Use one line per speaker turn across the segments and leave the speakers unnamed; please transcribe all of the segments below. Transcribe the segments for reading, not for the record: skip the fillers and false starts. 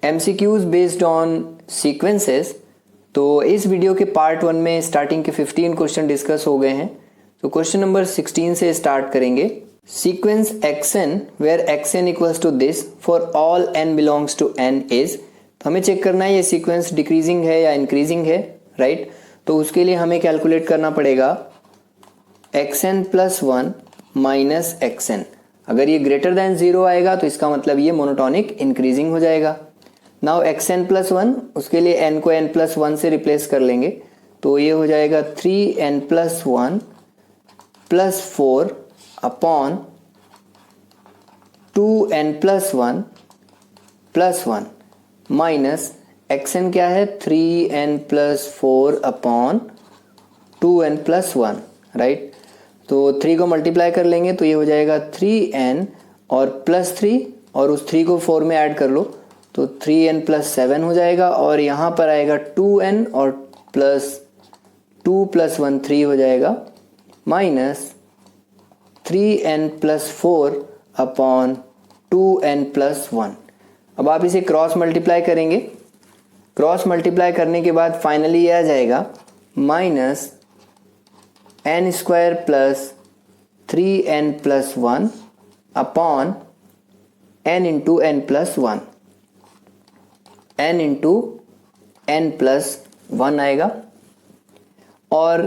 MCQs based on sequences. तो इस video के पार्ट 1 में स्टार्टिंग के 15 क्वेश्चन डिस्कस हो गए हैं। तो क्वेश्चन नंबर 16 से स्टार्ट करेंगे। Sequence xn where xn equals to this for all n belongs to n is. तो हमें चेक करना है ये सीक्वेंस डिक्रीजिंग है या इंक्रीजिंग है, राइट। तो उसके लिए हमें कैलकुलेट करना पड़ेगा xn प्लस 1 माइनस xn। अगर ये ग्रेटर देन 0 आएगा तो इसका मतलब ये मोनोटोनिक इंक्रीजिंग हो जाएगा। नाउ xn प्लस 1, उसके लिए n को n प्लस 1 से रिप्लेस कर लेंगे। तो ये हो जाएगा 3n plus 1 plus 4 upon 2n plus 1 plus 1 minus xn क्या है 3n plus 4 upon 2n plus 1, right. तो 3 को मल्टीप्लाई कर लेंगे तो ये हो जाएगा 3n और प्लस 3 और उस 3 को 4 में ऐड कर लो तो 3n प्लस 7 हो जाएगा और यहाँ पर आएगा 2n और प्लस 2 प्लस 1 3 हो जाएगा minus 3n plus 4 upon 2n plus 1। अब आप इसे क्रॉस मल्टीप्लाई करेंगे। क्रॉस मल्टीप्लाई करने के बाद फाइनली यह आ जाएगा minus n square plus 3n plus 1 upon n into n plus 1, n into n plus 1 आएगा। और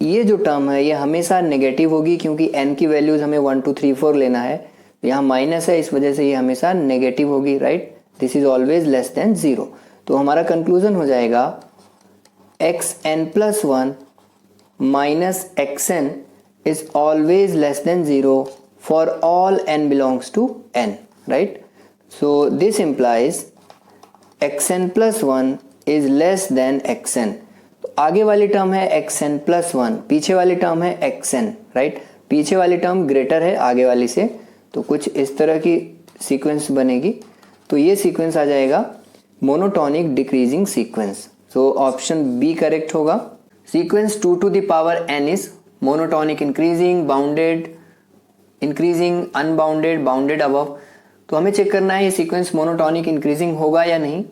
ये जो टर्म है ये हमेशा नेगेटिव होगी क्योंकि n की वैल्यूज हमें 1 2 3 4 लेना है। यहाँ माइनस है, इस वजह से ये हमेशा नेगेटिव होगी, right. This is always less than 0। तो हमारा कंक्लूजन हो जाएगा xn plus 1 minus xn is always less than 0 for all n belongs to n, right? So this implies xn plus 1 is less than xn। तो आगे वाली term है xn plus 1, पीछे वाली टर्म है xn, right? पीछे वाली टर्म ग्रेटर है आगे वाली से, तो कुछ इस तरह की सीक्वेंस बनेगी। तो ये सीक्वेंस आ जाएगा monotonic decreasing sequence. So option B correct होगा। Sequence 2 to the power n is monotonic increasing, bounded, increasing, unbounded, bounded above। तो हमें चेक करना है ये सीक्वेंस मोनोटोनिक इंक्रीजिंग होगा या नहीं।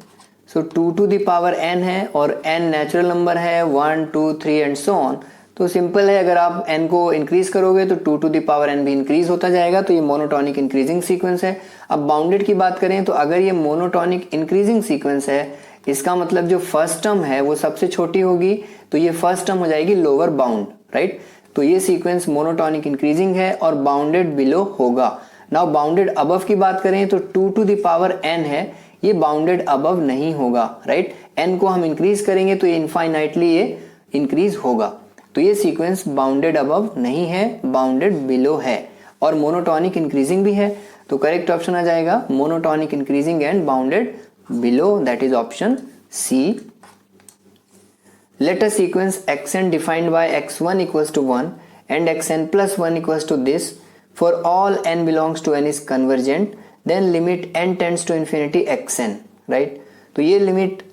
सो 2 to the power n है और n नेचुरल नंबर है 1 2 3 एंड सो ऑन। तो सिंपल है, अगर आप n को इंक्रीज करोगे तो 2 to the power n भी इंक्रीज होता जाएगा, तो ये मोनोटोनिक इंक्रीजिंग सीक्वेंस है। अब बाउंडेड की बात करें तो अगर ये मोनोटोनिक इंक्रीजिंग सीक्वेंस है इसका मतलब जो फर्स्ट टर्म है वो सबसे छोटी होगी, तो ये फर्स्ट टर्म हो जाएगी लोअर बाउंड, राइट। तो ये सीक्वेंस मोनोटोनिक इंक्रीजिंग है और बाउंडेड बिलो होगा। नाउ बाउंडेड अबव की बात करें तो 2 to the power n है, ये बाउंडेड अबव नहीं होगा, राइट। n को हम इंक्रीज करेंगे तो ये इनफाइनाइटली ये इंक्रीज होगा। तो ये सीक्वेंस बाउंडेड अबव नहीं है, बाउंडेड बिलो है और मोनोटोनिक इंक्रीजिंग भी है। तो करेक्ट ऑप्शन आ जाएगा monotonic increasing and bounded below, that is option C। Let a sequence xn defined by x1 equals to 1 and xn plus 1 equals to this for all n belongs to n is convergent, then limit n tends to infinity xn, right। तो ये limit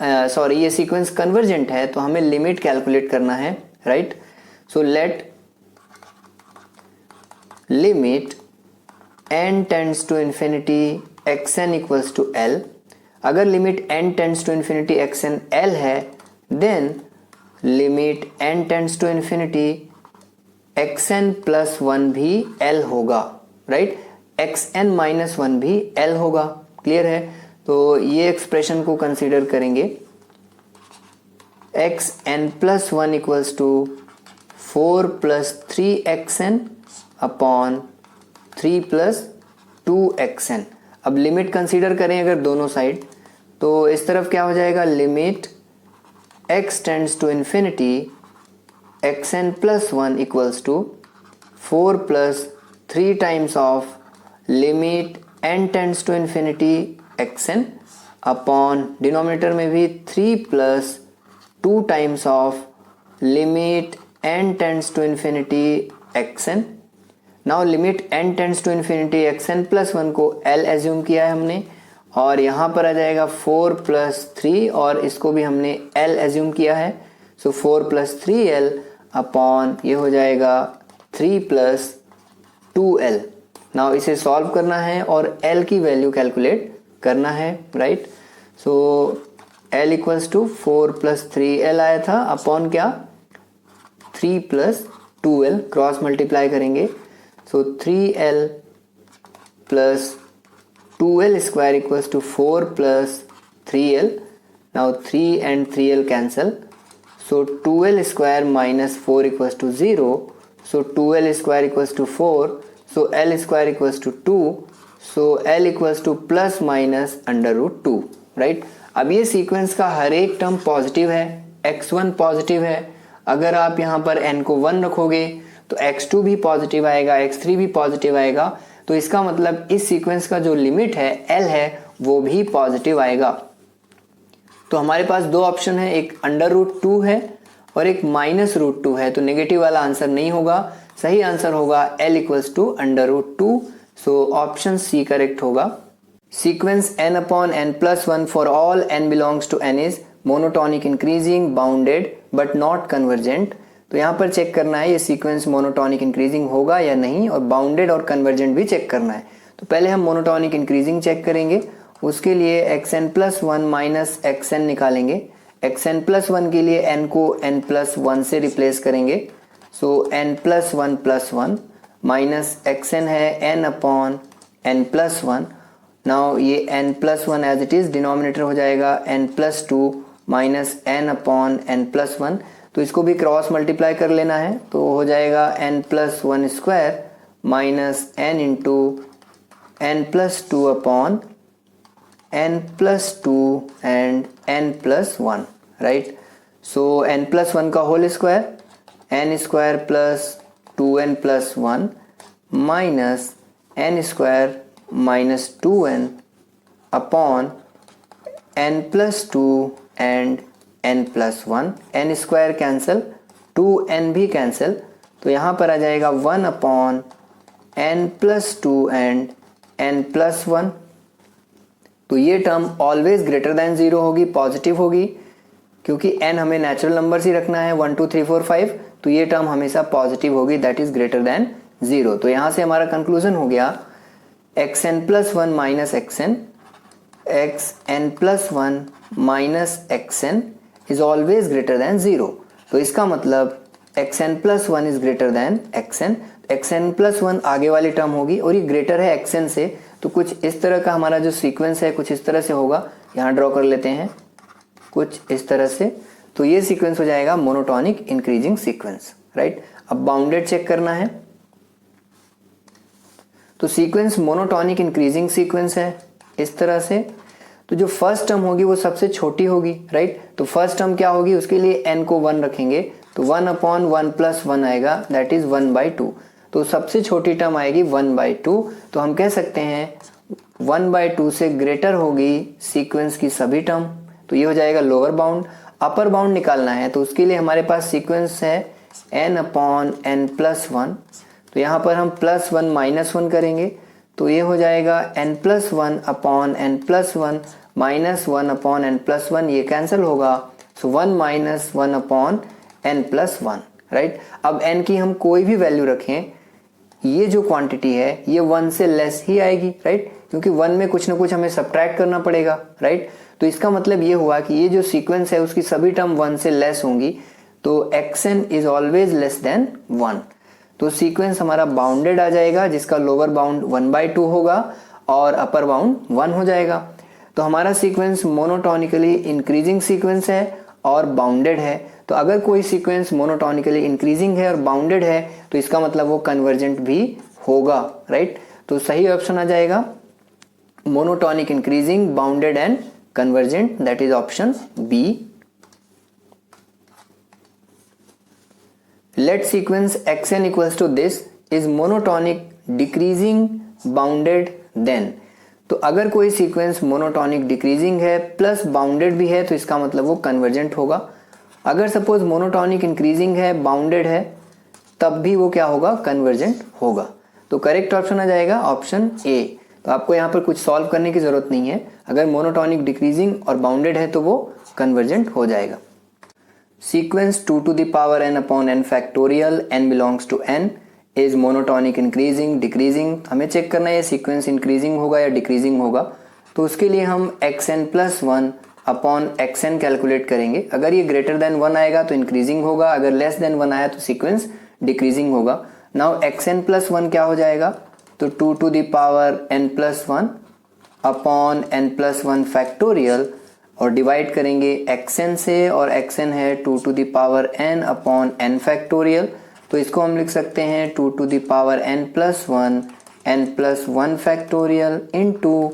ये sequence convergent है तो हमें limit calculate करना है, right. So let limit n tends to infinity xn equals to l। अगर limit n tends to infinity xn l है then limit n tends to infinity xn plus 1 भी l होगा, right. xn minus 1 भी l होगा, clear है। तो ये expression को कंसीडर करेंगे xn plus 1 equals to 4 plus 3xn upon 3 plus 2xn। अब लिमिट कंसीडर करें अगर दोनों साइड तो इस तरफ क्या हो जाएगा limit x tends to infinity xn plus 1 equals to 4 plus 3 times of limit n tends to infinity xn upon denominator में भी 3 plus 2 times of limit n tends to infinity xn। Now limit n tends to infinity xn plus 1 को l assume किया है हमने और यहाँ पर आ जाएगा 4 प्लस 3 और इसको भी हमने l एज्यूम किया है। सो 4 प्लस 3l अपॉन ये हो जाएगा 3 प्लस 2l। नाउ इसे सॉल्व करना है और l की वैल्यू कैलकुलेट करना है, right. So L equals to 4 plus 3L आया था अपॉन क्या 3 प्लस 2L, क्रॉस मल्टीप्लाई करेंगे। So 3L plus 2L square equals to 4 plus 3L। Now 3 and 3L cancel. So 2L square minus 4 equals to 0. So 2L square equals to 4. So L square equals to 2. So L equals to plus minus under root 2. Right, अब ये sequence का हर एक term positive है, x1 positive है। अगर आप यहाँ पर n को 1 रखोगे तो x2 भी पॉजिटिव आएगा, x3 भी पॉजिटिव आएगा। तो इसका मतलब इस सीक्वेंस का जो लिमिट है L है वो भी पॉजिटिव आएगा। तो हमारे पास दो ऑप्शन है, एक अंडर रूट 2 है और एक माइनस रूट 2 है। तो नेगेटिव वाला आंसर नहीं होगा, सही आंसर होगा L equals to under root 2। So option c correct होगा। Sequence n upon n plus 1 for all n belongs to n is monotonic increasing bounded but not convergent. तो यहाँ पर चेक करना है ये सीक्वेंस मोनोटोनिक इंक्रीजिंग होगा या नहीं, और बाउंडेड और कन्वर्जेंट भी चेक करना है। तो पहले हम मोनोटोनिक इंक्रीजिंग चेक करेंगे। उसके लिए xn प्लस 1 माइनस xn निकालेंगे। xn प्लस 1 के लिए n को n प्लस 1 से रिप्लेस करेंगे। So n plus 1 minus xn है n upon n plus 1। Now ये n plus 1 as it is denominator हो जाएगा n plus 2 minus n upon n plus 1। तो इसको भी क्रॉस मल्टीप्लाई कर लेना है, तो हो जाएगा n plus 1 square minus n into n plus 2 upon n plus 2 and n plus 1, right? So n plus 1 का whole square n square plus 2n plus 1 minus n square minus 2n upon n plus 2 and n plus 1। n square cancel, 2n भी cancel, तो यहाँ पर आ जाएगा 1 upon n plus 2 and n plus 1। तो ये term always greater than 0 होगी, positive होगी, क्योंकि n हमें नेचुरल नंबर्स ही रखना है 1 2 3 4 5। तो ये टर्म हमेशा पॉजिटिव होगी, दैट इज ग्रेटर देन 0। तो यहाँ से हमारा कंक्लूजन हो गया xn plus 1 minus xn, xn plus 1 minus xn is always greater than 0। तो इसका मतलब xn plus 1 is greater than xn। xn plus 1 आगे वाली टर्म होगी और ये ग्रेटर है xn से, तो कुछ इस तरह का हमारा जो सीक्वेंस है कुछ इस तरह से होगा। यहाँ ड्रॉ कर लेते हैं कुछ इस तरह से। तो ये सीक्वेंस हो जाएगा मोनोटोनिक इंक्रीजिंग सीक्वेंस, राइट। अब बाउंडेड चेक करना है। तो सीक्वेंस मोनोटोनिक इंक्रीजिंग सीक्वेंस है इस तरह से। तो जो फर्स्ट टर्म होगी वो सबसे छोटी होगी, राइट। तो फर्स्ट टर्म क्या होगी, उसके लिए n को 1 रखेंगे, तो 1 अपॉन 1 प्लस 1 आएगा, दैट इज 1/2। तो सबसे छोटी टर्म आएगी 1/2। तो हम कह सकते हैं 1/2 से ग्रेटर होगी सीक्वेंस की सभी टर्म। तो ये हो जाएगा लोअर बाउंड। अपर बाउंड निकालना है, तो उसके लिए हमारे पास सीक्वेंस है n अपॉन n प्लस 1। तो यहाँ पर हम प्लस 1 माइनस 1 करेंगे, तो ये हो जाएगा n plus 1 upon n plus 1 minus 1 upon n plus 1, ये कैंसिल होगा। सो 1 minus 1 upon n plus 1, right. अब n की हम कोई भी वैल्यू रखें, ये जो क्वांटिटी है ये 1 से लेस ही आएगी, राइट, क्योंकि 1 में कुछ ना कुछ हमें सब्ट्रैक्ट करना पड़ेगा, राइट। तो इसका मतलब ये हुआ कि ये जो सीक्वेंस है उसकी सभी टर्म 1 से लेस होंगी। तो xn is always less than 1। तो सीक्वेंस हमारा बाउंडेड आ जाएगा, जिसका लोअर बाउंड 1/2 होगा और अपर बाउंड 1 हो जाएगा। तो हमारा सीक्वेंस मोनोटोनिकली इंक्रीजिंग सीक्वेंस है और बाउंडेड है। तो अगर कोई सीक्वेंस मोनोटोनिकली इंक्रीजिंग है और बाउंडेड है तो इसका मतलब वो कन्वर्जेंट भी होगा, राइट। तो सही ऑप्शन आ जाएगा monotonic increasing bounded and convergent, that is option B. Let sequence xn equals to this is monotonic decreasing bounded then। तो अगर कोई सीक्वेंस मोनोटोनिक डिक्रीजिंग है प्लस बाउंडेड भी है तो इसका मतलब वो कन्वर्जेंट होगा। अगर सपोज मोनोटोनिक इंक्रीजिंग है बाउंडेड है तब भी वो क्या होगा, कन्वर्जेंट होगा। तो करेक्ट ऑप्शन आ जाएगा ऑप्शन ए। तो आपको यहाँ पर कुछ सॉल्व करने की जरूरत नहीं है, अगर मोनोटोनिक डिक्रीजिंग और बाउंडेड है तो वो कन्वर्जेंट हो जाएगा। Sequence 2 to the power n upon n factorial n belongs to n is monotonic increasing decreasing। हमें चेक करना है ये सीक्वेंस इंक्रीजिंग होगा या डिक्रीजिंग होगा। तो उसके लिए हम xn plus 1 upon xn calculate करेंगे। अगर ये ग्रेटर देन 1 आएगा तो इंक्रीजिंग होगा, अगर लेस देन 1 आया तो सीक्वेंस डिक्रीजिंग होगा। नाउ xn प्लस 1 क्या हो जाएगा, तो 2 to the power n plus 1 upon n plus 1 factorial, और डिवाइड करेंगे xn से, और xn है 2 to the power n upon n factorial, तो इसको हम लिख सकते हैं 2 to the power n plus 1 factorial into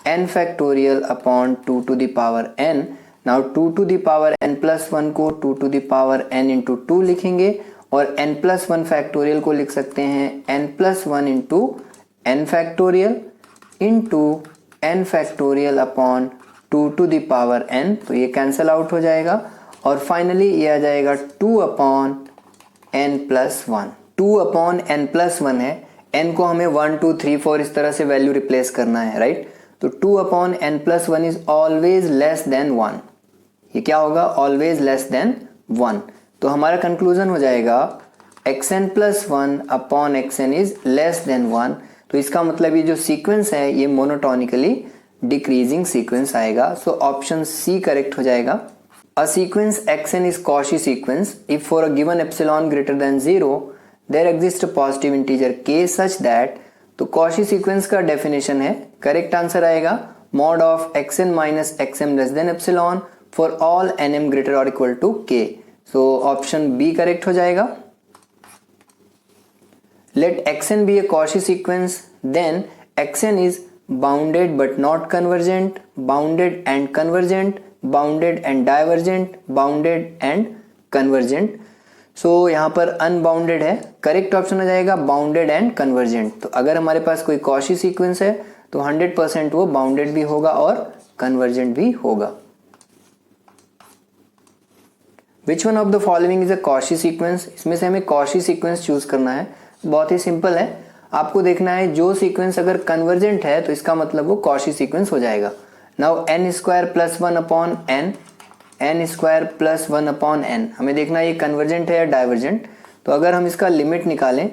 n factorial upon 2 to the power n। Now 2 to the power n plus 1 को 2 to the power n into 2 लिखेंगे, और n plus 1 factorial को लिख सकते हैं n plus 1 into n factorial into n factorial upon 2 to the power n, तो ये cancel out हो जाएगा, और फाइनली ये आ जाएगा 2 upon n plus 1। 2 upon n plus 1 है, n को हमें 1 2 3 4 इस तरह से वैल्यू रिप्लेस करना है, राइट। तो 2 upon n plus 1 is always less than 1। ये क्या होगा, ऑलवेज लेस देन 1। तो हमारा कंक्लूजन हो जाएगा xn plus 1 upon xn is less than 1। तो इसका मतलब ये जो सीक्वेंस है ये मोनोटोनिकली डिक्रीजिंग सीक्वेंस आएगा। सो ऑप्शन सी करेक्ट हो जाएगा। A sequence xn is Cauchy sequence if for a given epsilon greater than 0 there exists a positive integer k such that, तो Cauchy sequence का डेफिनेशन है, correct answer आएगा mod of xn minus xm less than epsilon for all nm greater or equal to k। So option B correct हो जाएगा। Let xn be a Cauchy sequence, then xn is bounded but not convergent, bounded and convergent, bounded and divergent, bounded and convergent. So यहाँ पर unbounded है, correct option हो जाएगा bounded and convergent. तो अगर हमारे पास कोई Cauchy सीक्वेंस है तो 100% वो बाउंडेड भी होगा और कन्वर्जेंट भी होगा। Which one of the following is a Cauchy sequence, इसमें से हमें Cauchy सीक्वेंस चूज करना है। बहुत ही सिंपल है, आपको देखना है जो सीक्वेंस अगर कन्वर्जेंट है तो इसका मतलब वो Cauchy सीक्वेंस हो जाएगा। Now n square plus 1 upon n square plus 1 upon n, हमें देखना है ये कन्वर्जेंट है या डाइवर्जेंट। तो अगर हम इसका लिमिट निकालें,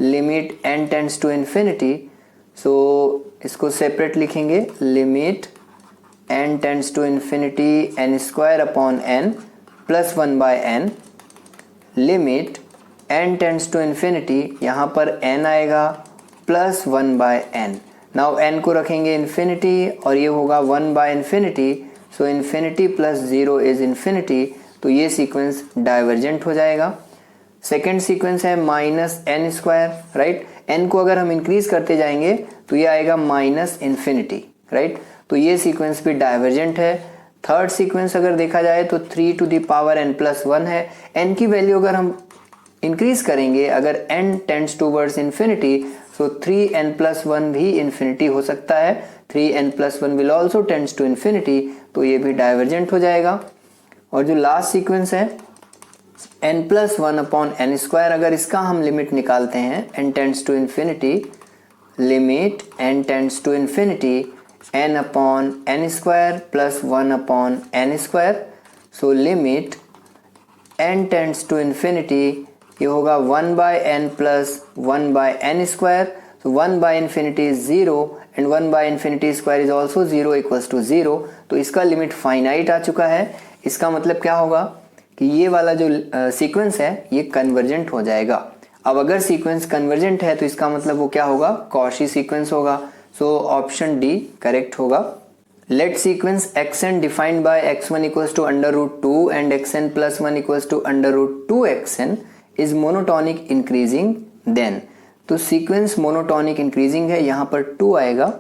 limit n tends to infinity, so इसको सेपरेट लिखेंगे, limit n tends to infinity n square upon n plus 1 by n, limit n tends to infinity, यहाँ पर n आएगा plus 1 by n। Now n को रखेंगे infinity और ये होगा 1 by infinity, so infinity plus 0 is infinity, तो ये सीक्वेंस डाइवर्जेंट हो जाएगा। सेकेंड सीक्वेंस है minus n square, right. n को अगर हम इंक्रीज करते जाएंगे तो ये आएगा माइनस इन्फिनिटी, राइट। तो ये सीक्वेंस भी डाइवर्जेंट है। थर्ड सीक्वेंस अगर देखा जाए तो 3 to the power n plus 1 है। n की वैल्यू अगर हम इंक्रीज करेंगे, अगर n tends towards infinity, so 3n plus 1 भी इन्फिनिटी हो सकता है। 3n plus 1 will also tends to infinity, तो ये भी डाइवर्जेंट हो जाएगा। और जो लास्ट सीक्वेंस है n plus 1 upon n square, अगर इसका हम लिमिट निकालते हैं n tends to infinity, limit n tends to infinity n upon n square plus 1 upon n square, so limit n tends to infinity, ये होगा 1 by n plus 1 by n square, so 1 by infinity is 0 and 1 by infinity square is also 0 equals to 0। तो इसका limit finite आ चुका है। इसका मतलब क्या होगा कि ये वाला जो सीक्वेंस है ये कन्वर्जेंट हो जाएगा। अब अगर सीक्वेंस कन्वर्जेंट है तो इसका मतलब वो क्या होगा, Cauchy सीक्वेंस होगा। सो ऑप्शन डी करेक्ट होगा। Let sequence xn defined by x1 equals to under root 2 and xn plus 1 equals to under root 2xn is monotonic increasing, then, तो सीक्वेंस मोनोटोनिक इंक्रीजिंग है, यहाँ पर 2 आएगा।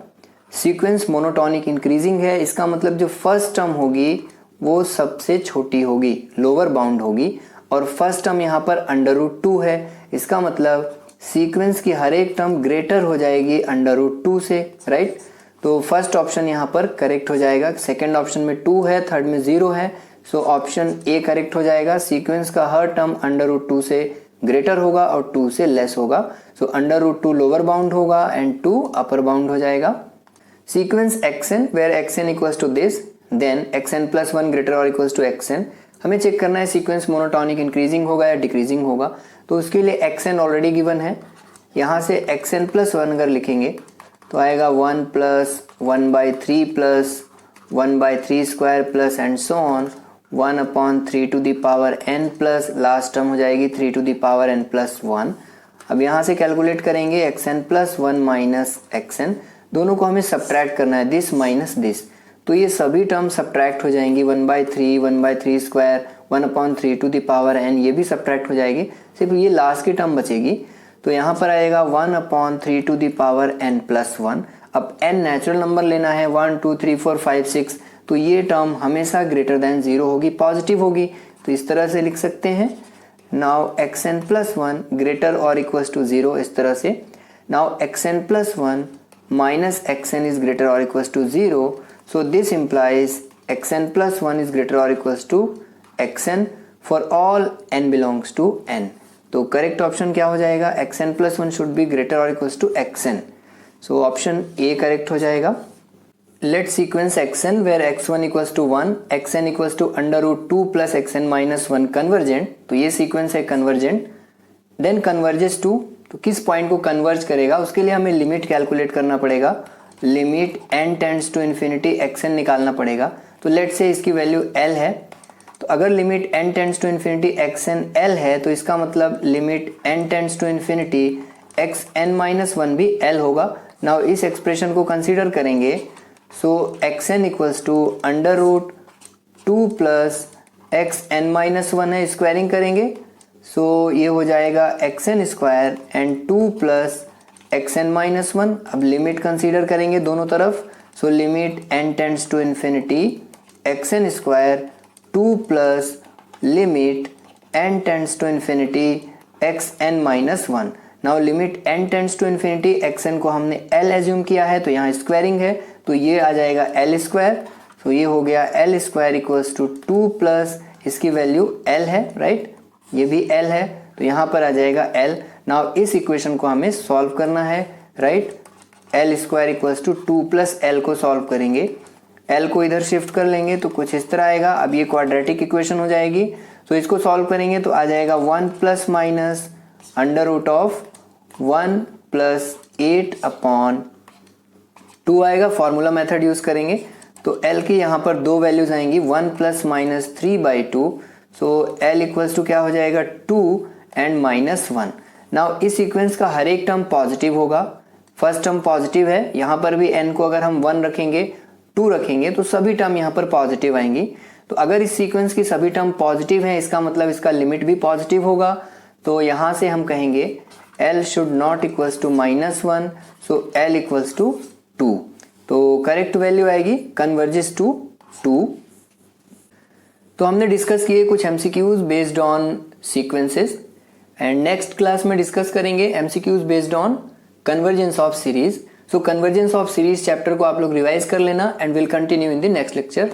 Sequence monotonic increasing है, इसका मतलब जो फर्स्ट टर्म होगी वो सबसे छोटी होगी, लोअर बाउंड होगी, और फर्स्ट टर्म यहाँ पर अंडर रूट 2 है, इसका मतलब सीक्वेंस की हर एक टर्म ग्रेटर हो जाएगी अंडर रूट 2 से, राइट। तो फर्स्ट ऑप्शन यहाँ पर करेक्ट हो जाएगा। सेकेंड ऑप्शन में 2 है, थर्ड में 0 है, सो ऑप्शन ए करेक्ट हो जाएगा। सीक्वेंस का हर टर्म अंडर रूट 2 से ग्रेटर होगा और 2 से लेस होगा, so under root 2 lower bound होगा एंड 2 अपर बाउंड हो जाएगा। Sequence xn where xn equals to this, then xn plus 1 greater और इक्वल्स टू xn, हमें चेक करना है सीक्वेंस मोनोटोनिक इंक्रीजिंग होगा या डिक्रीजिंग होगा। तो उसके लिए xn ऑलरेडी गिवन है, यहाँ से xn प्लस 1 अगर लिखेंगे तो आएगा 1 plus 1/3 plus 1/3 square plus and so on 1/3 to the power n plus last term हो जाएगी 3 to the power n plus 1। अब यहाँ से कैलकुलेट करेंगे xn प्लस 1 माइनस xn, दोनों को हमें सब्ट्रैक्ट करना है, दिस माइनस दिस, तो ये सभी टर्म सब्ट्रैक्ट हो जाएंगी 1/3 1/3 square 1/3 to the power n, ये भी सब्ट्रैक्ट हो जाएगी, सिर्फ ये लास्ट की टर्म बचेगी। तो यहाँ पर आएगा 1/3 to the power n plus 1। अब n नेचुरल नंबर लेना है 1 2 3 4 5 6, तो ये टर्म हमेशा ग्रेटर देन 0 होगी, पॉजिटिव होगी, तो इस तरह से लिख सकते हैं। नाउ xn प्लस 1 ग्रेटर और इक्वल्स टू 0, इस तरह से। Now xn plus 1 minus xn is greater और equals to 0, so this implies xn plus 1 is greater or equals to xn for all n belongs to n। तो correct option क्या हो जाएगा, xn plus 1 should be greater or equals to xn, so option A correct हो जाएगा। Let sequence xn where x1 equals to 1 xn equals to under root 2 plus xn minus 1 convergent, तो ये sequence है convergent. Then converges to, तो किस point को converge करेगा, उसके लिए हमें लिमिट कैलकुलेट करना पड़ेगा, limit n tends to infinity xn निकालना पड़ेगा। तो लेट से इसकी वैल्यू l है, तो अगर limit n tends to infinity xn l है, तो इसका मतलब limit n tends to infinity xn minus 1 भी l होगा। नाउ इस एक्सप्रेशन को कंसीडर करेंगे, so xn equals to under root 2 plus xn minus 1 है, स्क्वायरिंग करेंगे, सो ये हो जाएगा xn square and 2 plus xn minus 1। अब लिमिट कंसीडर करेंगे दोनों तरफ, so limit n tends to infinity xn square 2 plus limit n tends to infinity xn minus 1। Now limit n tends to infinity xn को हमने l assume किया है, तो यहाँ स्क्वायरिंग है, तो ये आ जाएगा l स्क्वायर, तो ये हो गया l square equals to 2 plus इसकी वैल्यू l है, राइट, ये भी l है, तो यहाँ पर आ जाएगा l। नाउ इस इक्वेशन को हमें सॉल्व करना है, right, L square equals to 2 plus L को सॉल्व करेंगे, एल को इधर शिफ्ट कर लेंगे तो कुछ इस तरह आएगा। अब ये क्वाड्रेटिक इक्वेशन हो जाएगी, तो इसको सॉल्व करेंगे तो आ जाएगा 1 plus minus under root of 1 plus 8 upon 2 आएगा, फॉर्मूला मेथड यूज करेंगे, तो एल की यहाँ पर दो वैल्यूज आएंगी 1 plus minus 3/2, so L equals to क्या हो जाएगा 2 एंड माइनस 1। नाउ इस सीक्वेंस का हर एक टर्म पॉजिटिव होगा, फर्स्ट टर्म पॉजिटिव है, यहाँ पर भी n को अगर हम 1 रखेंगे 2 रखेंगे तो सभी टर्म यहाँ पर पॉजिटिव आएंगी। तो अगर इस सीक्वेंस की सभी टर्म पॉजिटिव हैं, इसका मतलब इसका लिमिट भी पॉजिटिव होगा, तो यहाँ से हम कहेंगे l should not equals to -1, so l equals to 2, तो करेक्ट वैल्यू आएगी कन्वर्जेस टू 2। तो हमने डिस्कस किए कुछ MCQs based on sequences, and next class में डिस्कस करेंगे MCQs based on convergence of series. So convergence of series chapter को आप लोग रिवाइज कर लेना and will continue in the next lecture.